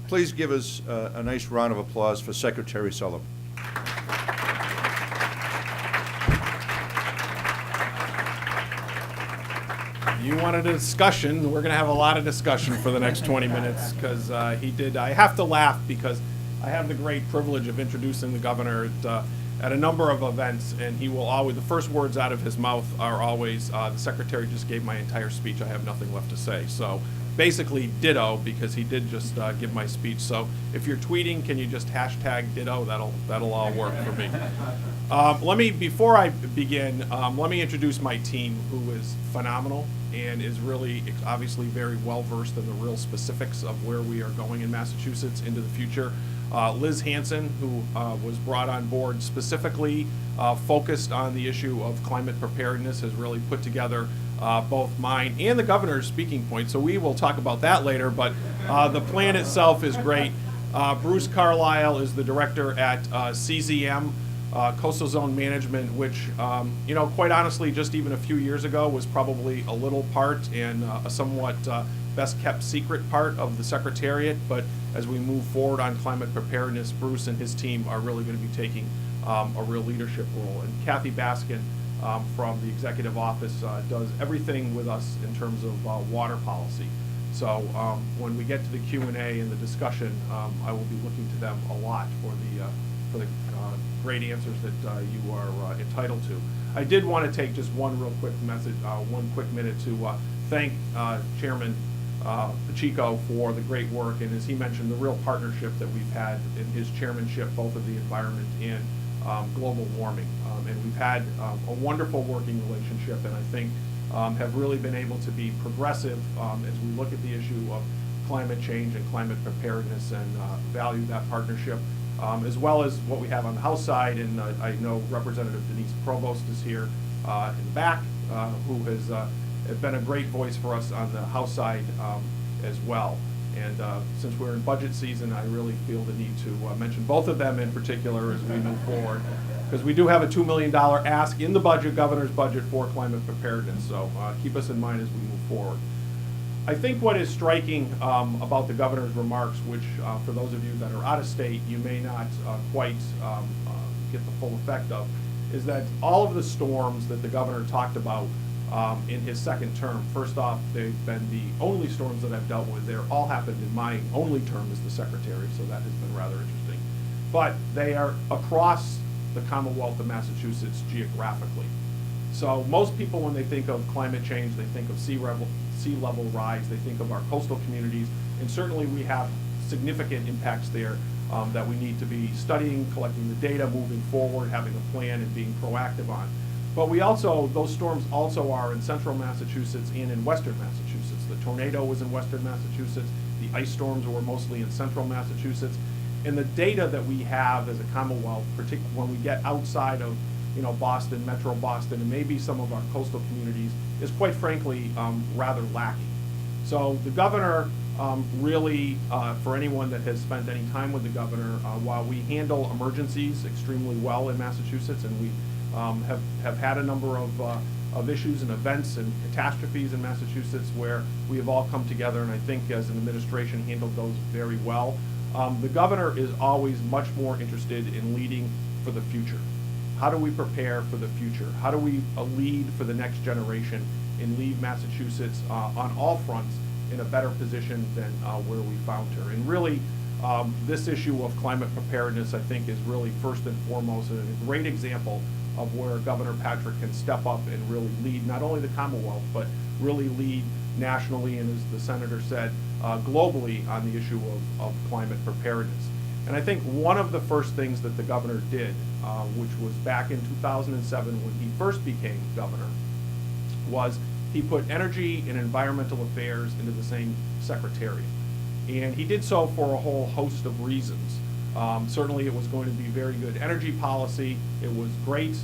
Please give us a nice round of applause for Secretary Sullivan. You wanted a discussion. We're going to have a lot of discussion for the next 20 minutes because he did. I have to laugh because I have the great privilege of introducing the governor at a number of events, and he will always, the first words out of his mouth are always, the secretary just gave my entire speech. I have nothing left to say. So basically ditto, because he did just give my speech. So if you're tweeting, can you just hashtag ditto? That'll all work for me. Before I begin, let me introduce my team, who is phenomenal and is really obviously very well versed in the real specifics of where we are going in Massachusetts into the future. Liz Hansen, who was brought on board specifically focused on the issue of climate preparedness, has really put together both mine and the governor's speaking points. So we will talk about that later, but the plan itself is great. Bruce Carlisle is the director at CZM, Coastal Zone Management, which, quite honestly, just even a few years ago was probably a little part and a somewhat best kept secret part of the Secretariat. But as we move forward on climate preparedness, Bruce and his team are really going to be taking a real leadership role. And Kathy Baskin from the Executive Office does everything with us in terms of water policy. So when we get to the Q&A and the discussion, I will be looking to them a lot for the great answers that you are entitled to. I did want to take just one real quick minute to thank Chairman Pacheco for the great work, and as he mentioned, the real partnership that we've had in his chairmanship, both of the environment and global warming. And we've had a wonderful working relationship, and I think have really been able to be progressive as we look at the issue of climate change and climate preparedness, and value that partnership. As well as what we have on the House side, and I know Representative Denise Provost is here in the back, who has been a great voice for us on the House side as well. And since we're in budget season, I really feel the need to mention both of them in particular as we move forward, because we do have a $2 million ask in the budget, governor's budget, for climate preparedness. So keep us in mind as we move forward. I think what is striking about the governor's remarks, which for those of you that are out of state, you may not quite get the full effect of, is that all of the storms that the governor talked about in his second term, first off, they've been the only storms that I've dealt with. They're all happened in my only term as the secretary, so that has been rather interesting. But they are across the Commonwealth of Massachusetts geographically. So most people, when they think of climate change, they think of sea level rise, they think of our coastal communities, and certainly we have significant impacts there that we need to be studying, collecting the data, moving forward, having a plan, and being proactive on. But those storms also are in central Massachusetts and in western Massachusetts. The tornado was in western Massachusetts, the ice storms were mostly in central Massachusetts, and the data that we have as a Commonwealth, particularly when we get outside of Boston, Metro Boston, and maybe some of our coastal communities, is quite frankly rather lacking. So the governor really, for anyone that has spent any time with the governor, while we handle emergencies extremely well in Massachusetts, and we have had a number of issues and events and catastrophes in Massachusetts where we have all come together, and I think as an administration handled those very well. The governor is always much more interested in leading for the future. How do we prepare for the future? How do we lead for the next generation and leave Massachusetts on all fronts in a better position than where we found her? And really, this issue of climate preparedness, I think, is really first and foremost a great example of where Governor Patrick can step up and really lead not only the Commonwealth, but really lead nationally, and as the senator said, globally on the issue of climate preparedness. And I think one of the first things that the governor did, which was back in 2007 when he first became governor, was he put energy and environmental affairs into the same secretariat. And he did so for a whole host of reasons. Certainly it was going to be very good energy policy, it was great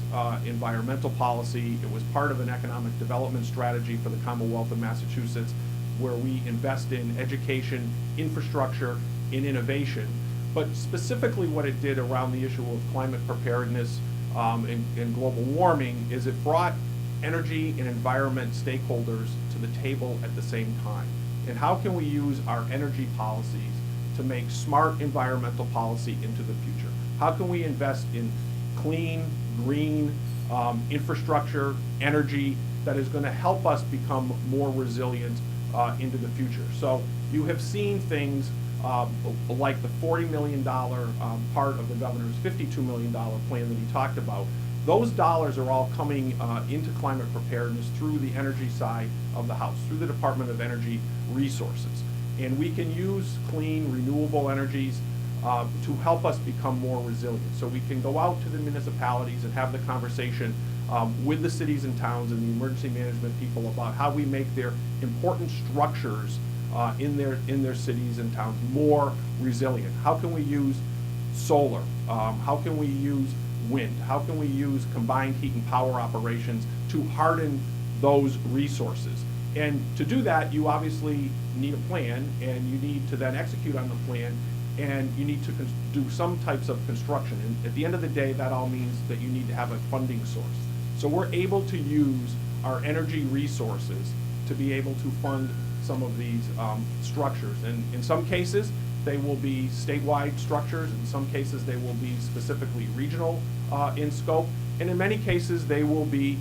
environmental policy, it was part of an economic development strategy for the Commonwealth of Massachusetts, where we invest in education, infrastructure, and innovation. But specifically what it did around the issue of climate preparedness and global warming is it brought energy and environment stakeholders to the table at the same time. And how can we use our energy policies to make smart environmental policy into the future? How can we invest in clean, green infrastructure, energy that is going to help us become more resilient into the future? So you have seen things like the $40 million part of the governor's $52 million plan that he talked about. Those dollars are all coming into climate preparedness through the energy side of the house, through the Department of Energy Resources. And we can use clean, renewable energies to help us become more resilient. So we can go out to the municipalities and have the conversation with the cities and towns and the emergency management people about how we make their important structures in their cities and towns more resilient. How can we use solar? How can we use wind? How can we use combined heat and power operations to harden those resources? And to do that, you obviously need a plan, and you need to then execute on the plan, and you need to do some types of construction. And at the end of the day, that all means that you need to have a funding source. So we're able to use our energy resources to be able to fund some of these structures. And in some cases, they will be statewide structures. In some cases, they will be specifically regional in scope. And in many cases, they will be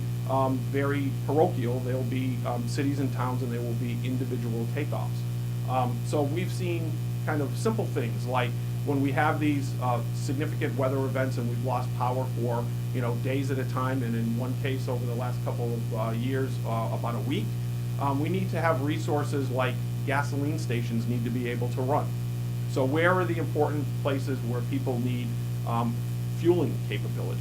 very parochial. They'll be cities and towns, and they will be individual takeoffs. So we've seen kind of simple things like when we have these significant weather events and we've lost power for days at a time, and in one case over the last couple of years, about a week, we need to have resources like gasoline stations need to be able to run. So where are the important places where people need fueling capabilities?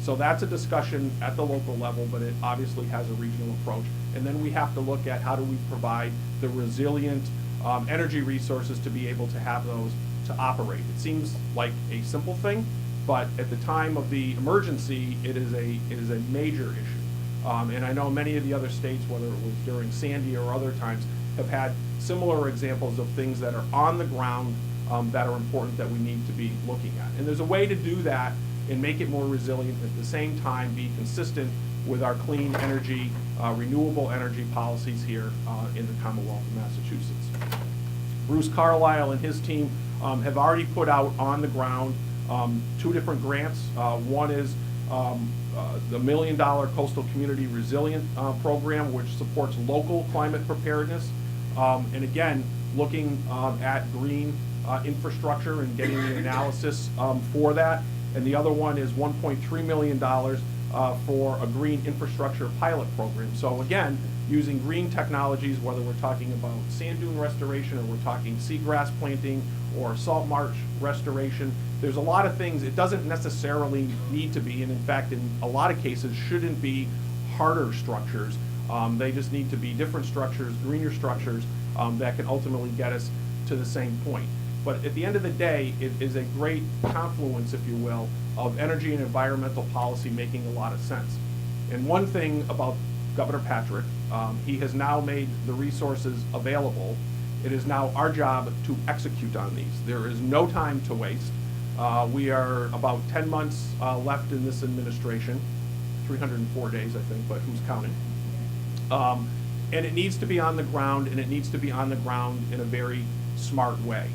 So that's a discussion at the local level, but it obviously has a regional approach. And then we have to look at how do we provide the resilient energy resources to be able to have those to operate. It seems like a simple thing, but at the time of the emergency, it is a major issue. And I know many of the other states, whether it was during Sandy or other times, have had similar examples of things that are on the ground that are important that we need to be looking at. And there's a way to do that and make it more resilient, at the same time be consistent with our clean energy, renewable energy policies here in the Commonwealth of Massachusetts. Bruce Carlisle and his team have already put out on the ground 2 different grants. One is the $1 million Coastal Community Resilient Program, which supports local climate preparedness. And again, looking at green infrastructure and getting the analysis for that. And the other one is $1.3 million for a green infrastructure pilot program. So again, using green technologies, whether we're talking about sand dune restoration or we're talking seagrass planting or salt marsh restoration, there's a lot of things. It doesn't necessarily need to be, and in fact, in a lot of cases, shouldn't be harder structures. They just need to be different structures, greener structures that can ultimately get us to the same point. But at the end of the day, it is a great confluence, if you will, of energy and environmental policy making a lot of sense. And one thing about Governor Patrick, he has now made the resources available. It is now our job to execute on these. There is no time to waste. We are about 10 months left in this administration, 304 days, I think, but who's counting? And it needs to be on the ground, and it needs to be on the ground in a very smart way.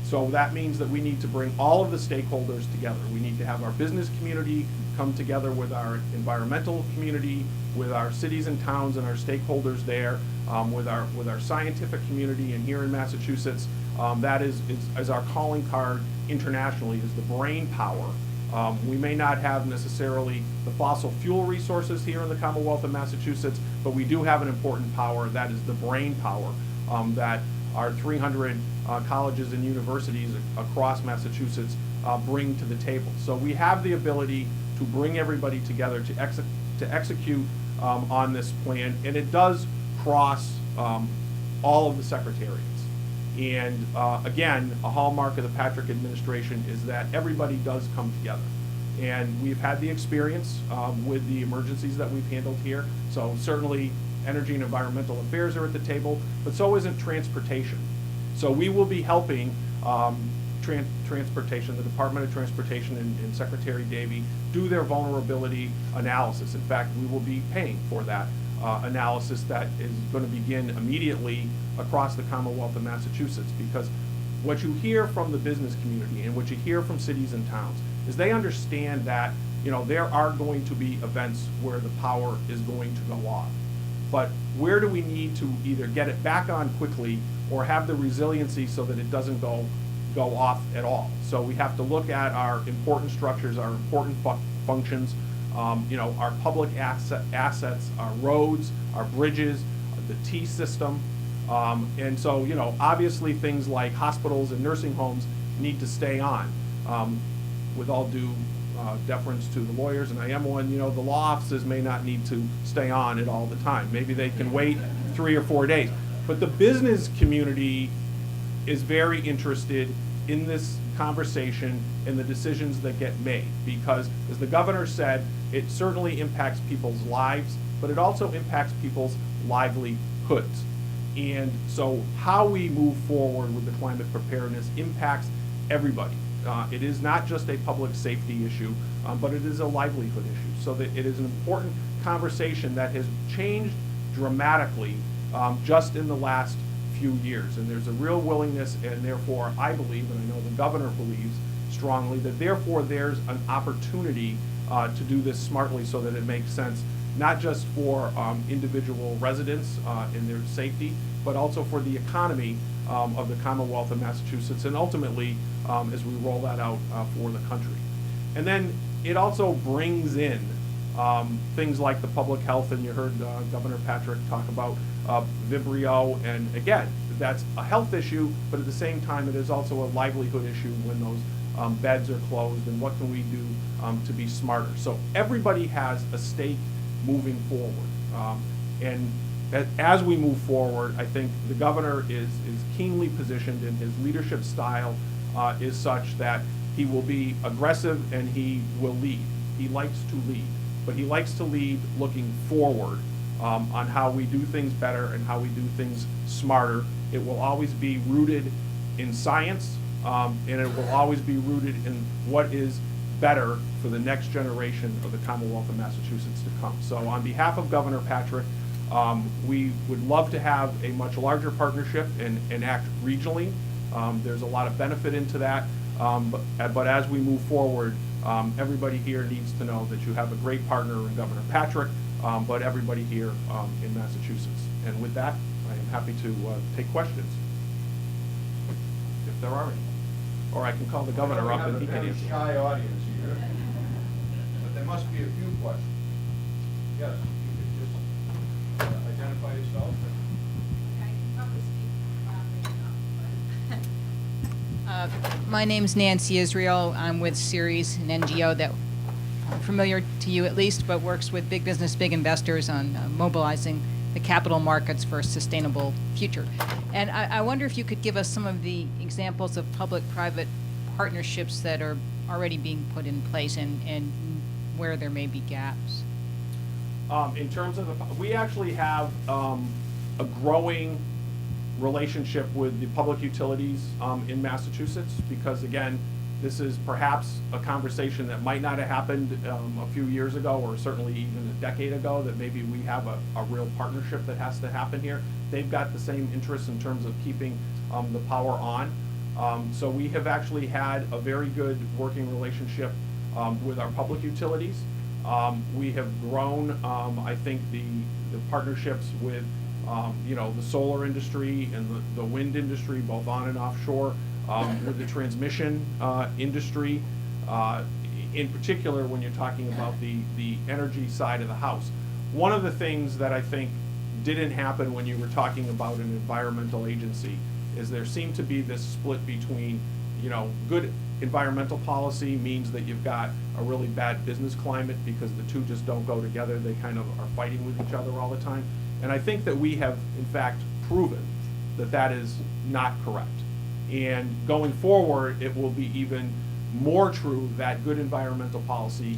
So that means that we need to bring all of the stakeholders together. We need to have our business community come together with our environmental community, with our cities and towns and our stakeholders there, with our scientific community. And here in Massachusetts, that is our calling card internationally, is the brain power. We may not have necessarily the fossil fuel resources here in the Commonwealth of Massachusetts, but we do have an important power, that is the brain power that our 300 colleges and universities across Massachusetts bring to the table. So we have the ability to bring everybody together to execute on this plan, and it does cross all of the secretariats. And again, a hallmark of the Patrick administration is that everybody does come together. And we've had the experience with the emergencies that we've handled here. So certainly energy and environmental affairs are at the table, but so isn't transportation. So we will be helping transportation, the Department of Transportation and Secretary Davey do their vulnerability analysis. In fact, we will be paying for that analysis that is going to begin immediately across the Commonwealth of Massachusetts, because what you hear from the business community and what you hear from cities and towns is they understand that, there are going to be events where the power is going to go off. But where do we need to either get it back on quickly or have the resiliency so that it doesn't go off at all? So we have to look at our important structures, our important functions, our public assets, our roads, our bridges, the T system. And so, obviously things like hospitals and nursing homes need to stay on. With all due deference to the lawyers, and I am one, the law offices may not need to stay on it all the time. Maybe they can wait 3 or 4 days. But the business community is very interested in this conversation and the decisions that get made, because, as the governor said, it certainly impacts people's lives, but it also impacts people's livelihoods. And so how we move forward with the climate preparedness impacts everybody. It is not just a public safety issue, but it is a livelihood issue. So that it is an important conversation that has changed dramatically just in the last few years. And there's a real willingness, and therefore I believe, and I know the governor believes strongly, that therefore there's an opportunity to do this smartly so that it makes sense, not just for individual residents and their safety, but also for the economy of the Commonwealth of Massachusetts, and ultimately as we roll that out for the country. And then it also brings in things like the public health, and you heard Governor Patrick talk about Vibrio, and again, that's a health issue, but at the same time it is also a livelihood issue when those beds are closed, and what can we do to be smarter. So everybody has a stake moving forward. And as we move forward, I think the governor is keenly positioned, and his leadership style is such that he will be aggressive and he will lead. He likes to lead, but he likes to lead looking forward on how we do things better and how we do things smarter. It will always be rooted in science, and it will always be rooted in what is better for the next generation of the Commonwealth of Massachusetts to come. So on behalf of Governor Patrick, we would love to have a much larger partnership and act regionally. There's a lot of benefit into that, but as we move forward, everybody here needs to know that you have a great partner in Governor Patrick, but everybody here in Massachusetts. And with that, I am happy to take questions, if there are any. Or I can call the governor up and he can We have a answer. very shy audience here, but there must be a few questions. Yes, you could just identify yourself. My name's Nancy Israel. I'm with Ceres, an NGO that familiar to you at least, but works with big business, big investors on mobilizing the capital markets for a sustainable future. And I wonder if you could give us some of the examples of public-private partnerships that are already being put in place and where there may be gaps. In terms of we actually have a growing relationship with the public utilities in Massachusetts, because again, this is perhaps a conversation that might not have happened a few years ago, or certainly even a decade ago, that maybe we have a real partnership that has to happen here. They've got the same interests in terms of keeping the power on. So we have actually had a very good working relationship with our public utilities. We have grown, I think, the partnerships with the solar industry and the wind industry, both on and offshore, with the transmission industry, in particular when you're talking about the energy side of the house. One of the things that I think didn't happen when you were talking about an environmental agency is there seemed to be this split between, good environmental policy means that you've got a really bad business climate, because the two just don't go together. They kind of are fighting with each other all the time. And I think that we have, in fact, proven that that is not correct. And going forward, it will be even more true that good environmental policy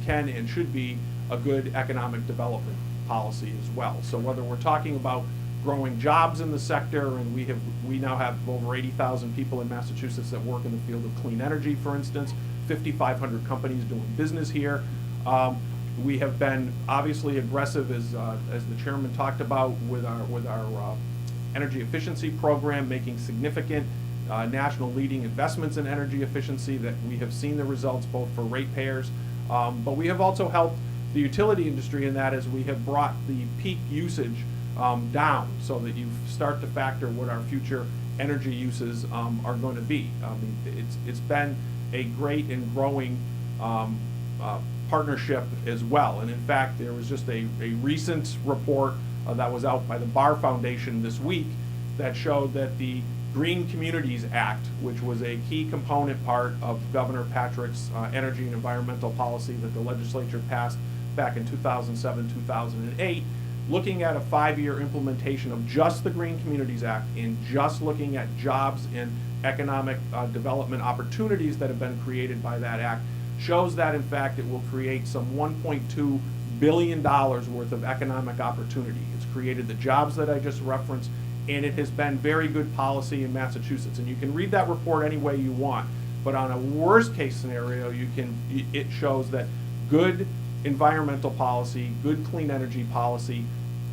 can and should be a good economic development policy as well. So whether we're talking about growing jobs in the sector, and we now have over 80,000 people in Massachusetts that work in the field of clean energy, for instance, 5,500 companies doing business here. We have been obviously aggressive, as the chairman talked about, with our energy efficiency program, making significant national leading investments in energy efficiency, that we have seen the results both for ratepayers, but we have also helped the utility industry in that as we have brought the peak usage down so that you start to factor what our future energy uses are going to be. I mean, it's been a great and growing partnership as well. And in fact, there was just a recent report that was out by the Barr Foundation this week that showed that the Green Communities Act, which was a key component part of Governor Patrick's energy and environmental policy that the legislature passed back in 2007, 2008, looking at a 5-year implementation of just the Green Communities Act and just looking at jobs and economic development opportunities that have been created by that act, shows that in fact it will create some $1.2 billion worth of economic opportunity. It's created the jobs that I just referenced, and it has been very good policy in Massachusetts. And you can read that report any way you want, but on a worst case scenario, it shows that good environmental policy, good clean energy policy,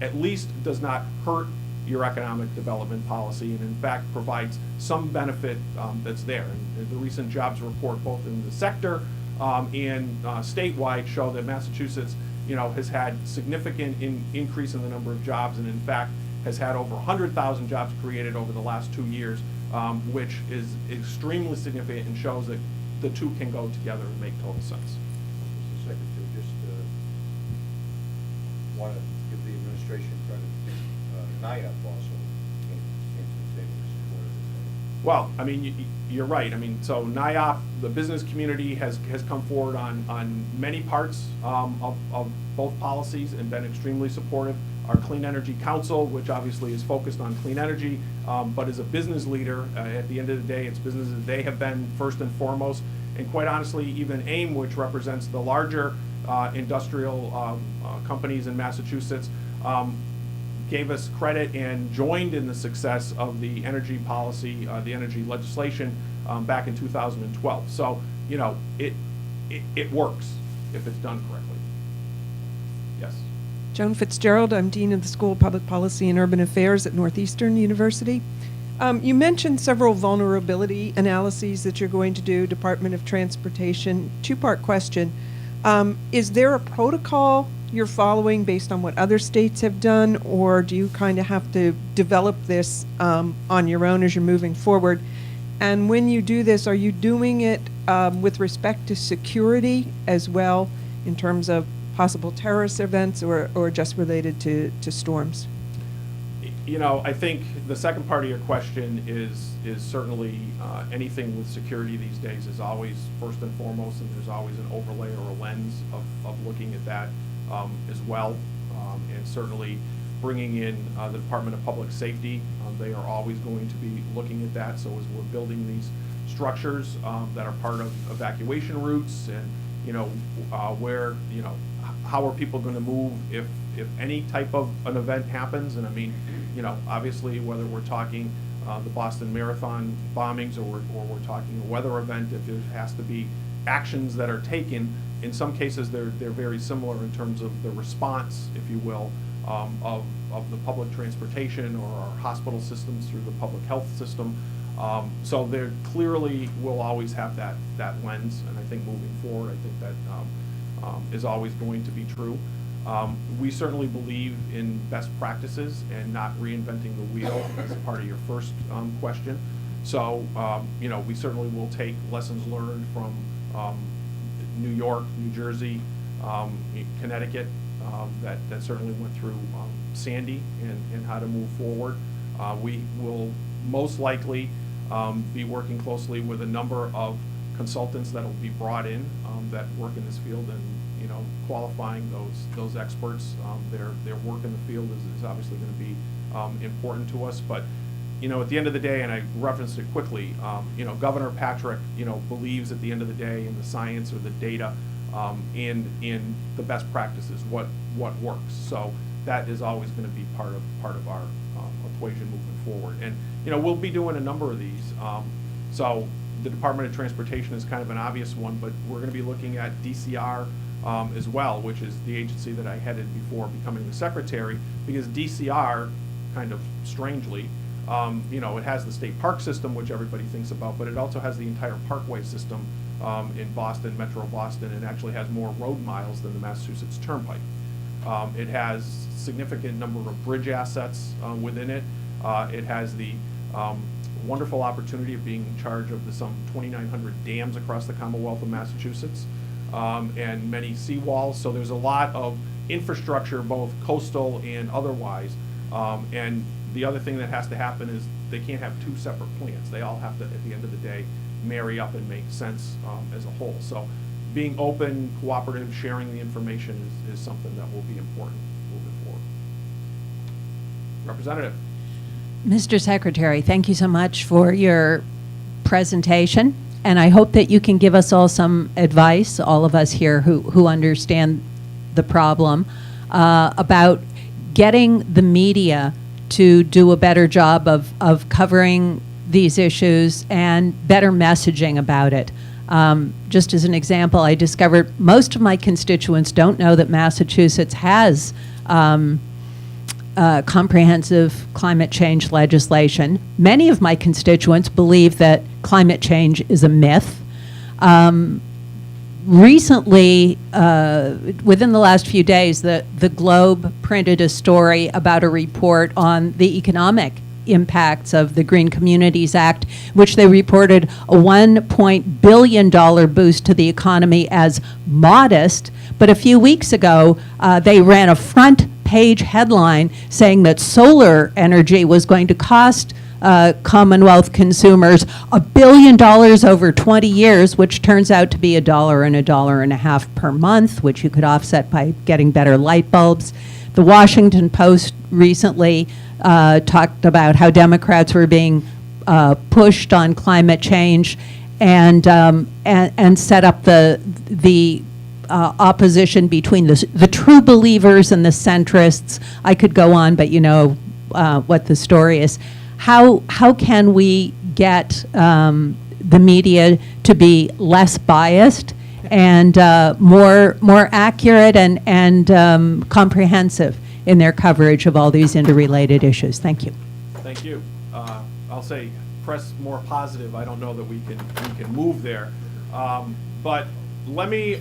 at least does not hurt your economic development policy, and in fact provides some benefit that's there. And the recent jobs report, both in the sector and statewide, show that Massachusetts, has had significant increase in the number of jobs, and in fact has had over 100,000 jobs created over the last 2 years, which is extremely significant and shows that the two can go together and make total sense. Mr. Secretary, just want to give the administration credit. NIAP also came to the table to support it. Well, I mean, you're right. I mean, so NIAP, the business community, has come forward on many parts of both policies and been extremely supportive. Our Clean Energy Council, which obviously is focused on clean energy, but is a business leader. At the end of the day, it's business that they have been first and foremost. And quite honestly, even AIM, which represents the larger industrial companies in Massachusetts, gave us credit and joined in the success of the energy policy, the energy legislation back in 2012. So, it works if it's done correctly. Yes. Joan Fitzgerald, I'm Dean of the School of Public Policy and Urban Affairs at Northeastern University. You mentioned several vulnerability analyses that you're going to do, Department of Transportation. Two-part question. Is there a protocol you're following based on what other states have done, or do you kind of have to develop this on your own as you're moving forward? And when you do this, are you doing it with respect to security as well, in terms of possible terrorist events, or just related to storms? I think the second part of your question is certainly anything with security these days is always first and foremost, and there's always an overlay or a lens of looking at that as well. And certainly bringing in the Department of Public Safety, they are always going to be looking at that. So as we're building these structures that are part of evacuation routes, and where how are people going to move if any type of an event happens? And I mean, obviously whether we're talking the Boston Marathon bombings or we're talking a weather event, if there has to be actions that are taken, in some cases they're very similar in terms of the response, if you will, of the public transportation or our hospital systems through the public health system. So there clearly will always have that lens, and I think moving forward, I think that is always going to be true. We certainly believe in best practices and not reinventing the wheel as part of your first question. So, we certainly will take lessons learned from New York, New Jersey, Connecticut, that certainly went through Sandy and how to move forward. We will most likely be working closely with a number of consultants that will be brought in that work in this field, and qualifying those experts. Their work in the field is obviously going to be important to us. But at the end of the day, and I referenced it quickly, Governor Patrick believes at the end of the day in the science or the data, and in the best practices, what works. So that is always going to be part of our equation moving forward. And we'll be doing a number of these. So the Department of Transportation is kind of an obvious one, but we're going to be looking at DCR as well, which is the agency that I headed before becoming the secretary, because DCR, kind of strangely, You know, it has the state park system, which everybody thinks about, but it also has the entire parkway system in Boston, Metro Boston, and actually has more road miles than the Massachusetts Turnpike. It has significant number of bridge assets within it. It has the wonderful opportunity of being in charge of the some 2,900 dams across the Commonwealth of Massachusetts, and many seawalls. So there's a lot of infrastructure, both coastal and otherwise. And the other thing that has to happen is they can't have two separate plans. They all have to, at the end of the day, marry up and make sense as a whole. So being open, cooperative, sharing the information is something that will be important moving forward. Representative. Mr. Secretary, thank you so much for your presentation, and I hope that you can give us all some advice, all of us here who understand the problem, about getting the media to do a better job of covering these issues and better messaging about it. Just as an example, I discovered most of my constituents don't know that Massachusetts has comprehensive climate change legislation. Many of my constituents believe that climate change is a myth. Recently, within the last few days, the Globe printed a story about a report on the economic impacts of the Green Communities Act, which they reported a $1 billion boost to the economy as modest. But a few weeks ago, they ran a front page headline saying that solar energy was going to cost Commonwealth consumers $1 billion over 20 years, which turns out to be $1 and $1.50 per month, which you could offset by getting better light bulbs. The Washington Post recently talked about how Democrats were being pushed on climate change and set up the opposition between the true believers and the centrists. I could go on, but you know what the story is. How can we get the media to be less biased and more accurate and comprehensive in their coverage of all these interrelated issues? Thank you. Thank you. I'll say press more positive. I don't know that we can move there, but let me.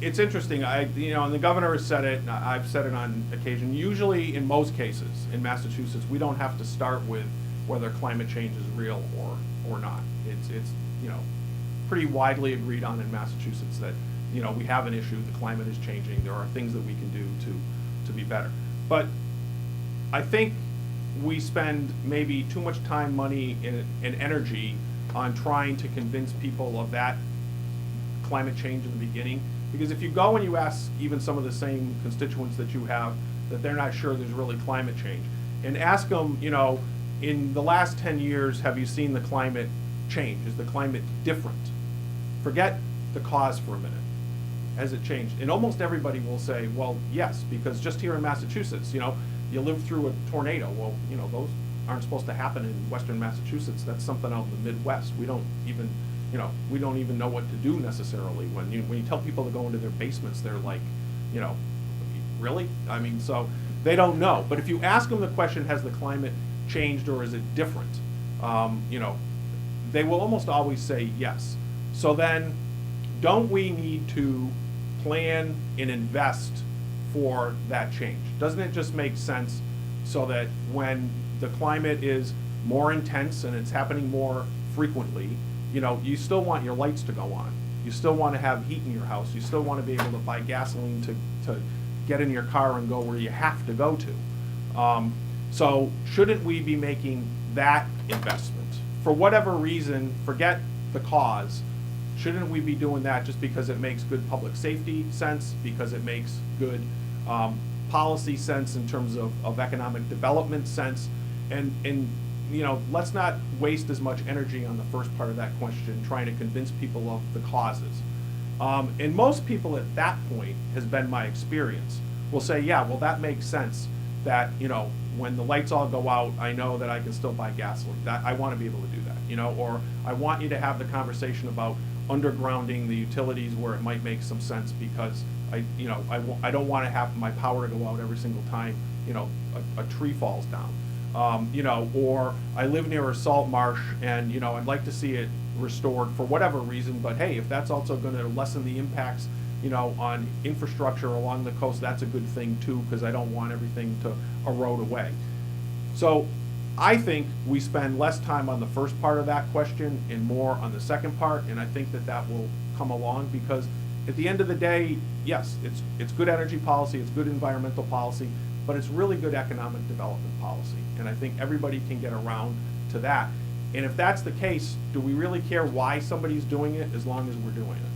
It's interesting. And the governor has said it. And I've said it on occasion. Usually, in most cases in Massachusetts, we don't have to start with whether climate change is real or not. It's pretty widely agreed on in Massachusetts that we have an issue. The climate is changing. There are things that we can do to be better. But I think we spend maybe too much time, money, and energy on trying to convince people of that climate change in the beginning. Because if you go and you ask even some of the same constituents that you have that they're not sure there's really climate change, and ask them, in the last 10 years, have you seen the climate change? Is the climate different? Forget the cause for a minute. Has it changed? And almost everybody will say, well, yes, because just here in Massachusetts, you live through a tornado. Well, those aren't supposed to happen in Western Massachusetts. That's something out in the Midwest. We don't even know what to do necessarily. When you tell people to go into their basements, they're like, really? I mean, so they don't know. But if you ask them the question, has the climate changed or is it different? They will almost always say yes. So then, don't we need to plan and invest for that change? Doesn't it just make sense so that when the climate is more intense and it's happening more frequently, you still want your lights to go on. You still want to have heat in your house. You still want to be able to buy gasoline to get in your car and go where you have to go to. So shouldn't we be making that investment? For whatever reason, forget the cause. Shouldn't we be doing that just because it makes good public safety sense, because it makes good policy sense in terms of economic development sense? And let's not waste as much energy on the first part of that question trying to convince people of the causes. And most people at that point, has been my experience, will say, yeah, well, that makes sense that, when the lights all go out, I know that I can still buy gasoline. That I want to be able to do that, or I want you to have the conversation about undergrounding the utilities where it might make some sense because I don't want to have my power to go out every single time you know, a tree falls down. You know, or I live near a salt marsh and, you know, I'd like to see it restored for whatever reason, but hey, if that's also gonna lessen the impacts, you know, on infrastructure along the coast, that's a good thing too, because I don't want everything to erode away. So I think we spend less time on the first part of that question and more on the second part, and I think that that will come along, because at the end of the day, yes, it's good energy policy, it's good environmental policy, but it's really good economic development policy, and I think everybody can get around to that. And if that's the case, do we really care why somebody's doing it as long as we're doing it?